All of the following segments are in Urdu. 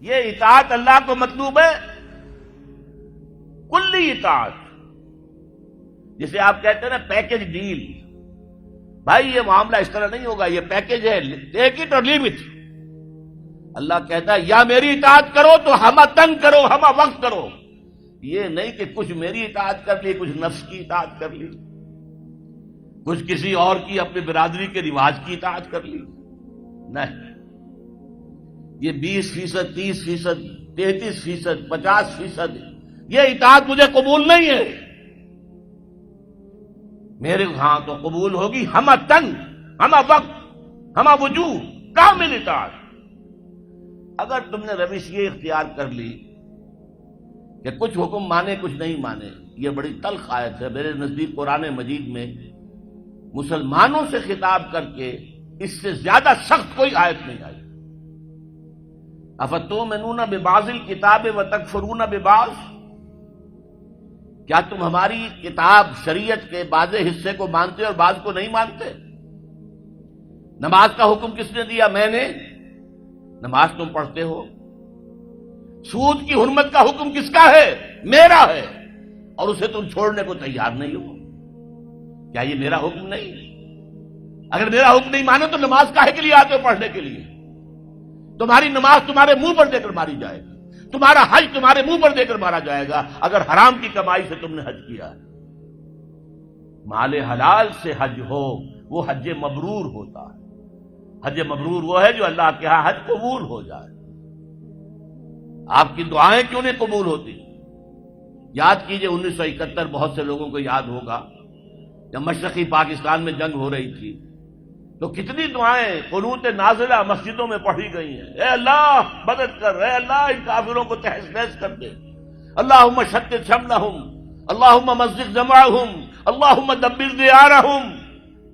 یہ اطاعت اللہ کو مطلوب ہے، کلی اطاعت، جسے آپ کہتے ہیں نا پیکج ڈیل. بھائی یہ معاملہ اس طرح نہیں ہوگا، یہ پیکج ہے، ٹیک اٹ اور لیو اٹ. اللہ کہتا ہے یا میری اطاعت کرو تو ہمہ تن کرو، ہمہ وقت کرو. یہ نہیں کہ کچھ میری اطاعت کر لی، کچھ نفس کی اطاعت کر لی، کچھ کسی اور کی اپنی برادری کے رواج کی اطاعت کر لی. نہیں، یہ 20%، 30%، 33%، 50%، یہ اطاعت مجھے قبول نہیں ہے. میرے ہاں تو قبول ہوگی ہمہ تن، ہمہ وقت، ہمہ وجوہ، کامل اطاعت. اگر تم نے روش یہ اختیار کر لی کہ کچھ حکم مانے کچھ نہیں مانے، یہ بڑی تلخ آیت ہے میرے نزدیک. قرآن مجید میں مسلمانوں سے خطاب کر کے اس سے زیادہ سخت کوئی آیت نہیں آئی. افتؤمنون ببعض الکتاب وتکفرون ببعض، کیا تم ہماری کتاب شریعت کے بعض حصے کو مانتے اور بعض کو نہیں مانتے؟ نماز کا حکم کس نے دیا؟ میں نے. نماز تم پڑھتے ہو. سود کی حرمت کا حکم کس کا ہے؟ میرا ہے، اور اسے تم چھوڑنے کو تیار نہیں ہو. کیا یہ میرا حکم نہیں؟ اگر میرا حکم نہیں مانے تو نماز کاہے کے لیے آتے ہو پڑھنے کے لیے؟ تمہاری نماز تمہارے منہ پر دے کر ماری جائے گی، تمہارا حج تمہارے منہ پر دے کر مارا جائے گا اگر حرام کی کمائی سے تم نے حج کیا. مال حلال سے حج ہو وہ حج مبرور ہوتا ہے. حج مبرور وہ ہے جو اللہ کے ہاں حج قبول ہو جائے. آپ کی دعائیں کیوں نہیں قبول ہوتی؟ یاد کیجئے 1971 بہت سے لوگوں کو یاد ہوگا جب مشرقی پاکستان میں جنگ ہو رہی تھی تو کتنی دعائیں قنوت نازلہ مسجدوں میں پڑھی گئی ہیں. اے اللہ مدد کر، اے اللہ ان کافروں کو تہس نہس کر دے، اللہم شتت شملہم، اللہم مزق جمعہم، اللہم دبر دیارہم.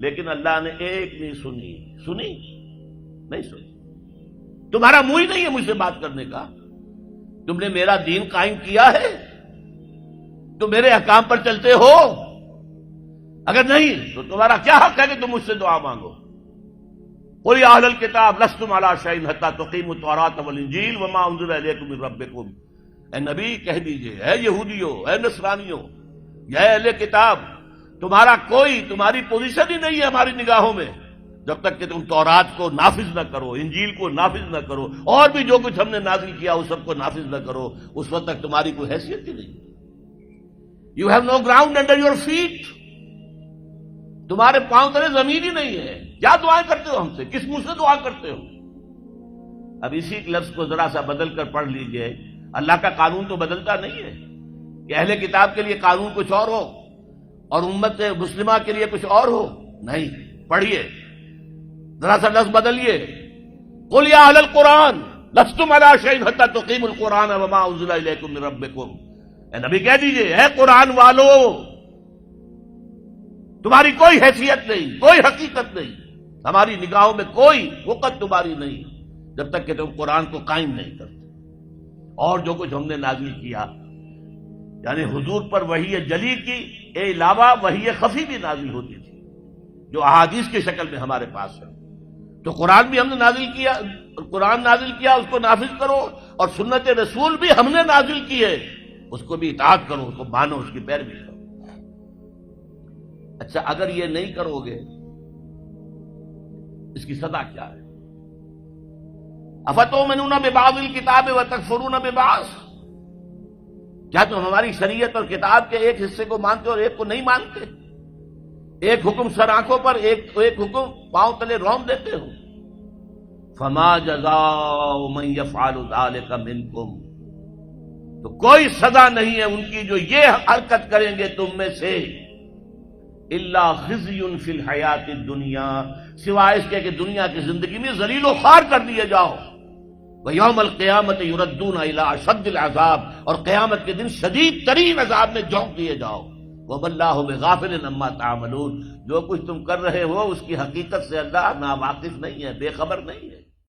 لیکن اللہ نے ایک نہیں سنی نہیں سنی. تمہارا منہ ہی نہیں ہے مجھ سے بات کرنے کا. تم نے میرا دین قائم کیا ہے؟ تم میرے احکام پر چلتے ہو؟ اگر نہیں تو تمہارا کیا حق ہے کہ تم مجھ سے دعا مانگو؟ قل یا اہل الکتاب لستم علی شیء حتی تقیموا التوراۃ والانجیل وما انزل الیکم من ربکم. اے نبی کہہ دیجئے، اے یہودیوں، اے نصرانیوں، یا اہل کتاب، تمہاری پوزیشن ہی نہیں ہے ہماری نگاہوں میں جب تک کہ تم تورات کو نافذ نہ کرو، انجیل کو نافذ نہ کرو، اور بھی جو کچھ ہم نے نازل کیا اس سب کو نافذ نہ کرو. اس وقت تک تمہاری کوئی حیثیت ہی نہیں. You have no ground under your feet. تمہارے پاؤں تلے زمین ہی نہیں ہے. کیا دعائیں کرتے ہو ہم سے؟ کس منہ سے دعا کرتے ہو؟ اب اسی لفظ کو ذرا سا بدل کر پڑھ لیجئے. اللہ کا قانون تو بدلتا نہیں ہے کہ اہل کتاب کے لیے قانون کچھ اور ہو اور امت مسلمہ کے لیے کچھ اور ہو. نہیں، پڑھیے ذرا سا لفظ بدلیے. قل یا اہل القرآن لستم علی شیء حتی تقیموا القرآن وما انزل الیکم من ربکم. اے نبی کہہ دیجئے، اے قرآن والو، تمہاری کوئی حیثیت نہیں، کوئی حقیقت نہیں، ہماری نگاہوں میں کوئی وقت تمہاری نہیں جب تک کہ تم قرآن کو قائم نہیں کرتے. اور جو کچھ ہم نے نازل کیا یعنی حضور پر وحی جلی کی علاوہ وحی خفی بھی نازل ہوتی تھی جو احادیث کی شکل میں ہمارے پاس ہے. تو قرآن بھی ہم نے نازل کیا، قرآن نازل کیا، اس کو نافذ کرو، اور سنت رسول بھی ہم نے نازل کی ہے، اس کو بھی اطاعت کرو، اس کو مانو، اس کی پیروی کرو. اچھا اگر یہ نہیں کرو گے اس کی سزا کیا ہے؟ افتؤمنون ببعض الکتاب وتکفرون ببعض، کیا تم ہماری شریعت اور کتاب کے ایک حصے کو مانتے اور ایک کو نہیں مانتے؟ ایک حکم سر آنکھوں پر، ایک حکم پاؤں تلے رون دیتے ہو. فما جزاء من یفعل ذلک منکم، تو کوئی سزا نہیں ہے ان کی جو یہ حرکت کریں گے تم میں سے، الا خزی فی الحیات الدنیا، سوائے اس کے کہ دنیا کی زندگی میں ذلیل و خوار کر دیے جاؤ. ویوم القیامت یردون الی اشد العذاب، اور قیامت کے دن شدید ترین عذاب میں جھونک دیے جاؤ. وما اللہ بغافل عما تعملون، جو کچھ تم کر رہے ہو اس کی حقیقت سے اللہ ناواقف نہیں ہے، بے خبر نہیں ہے.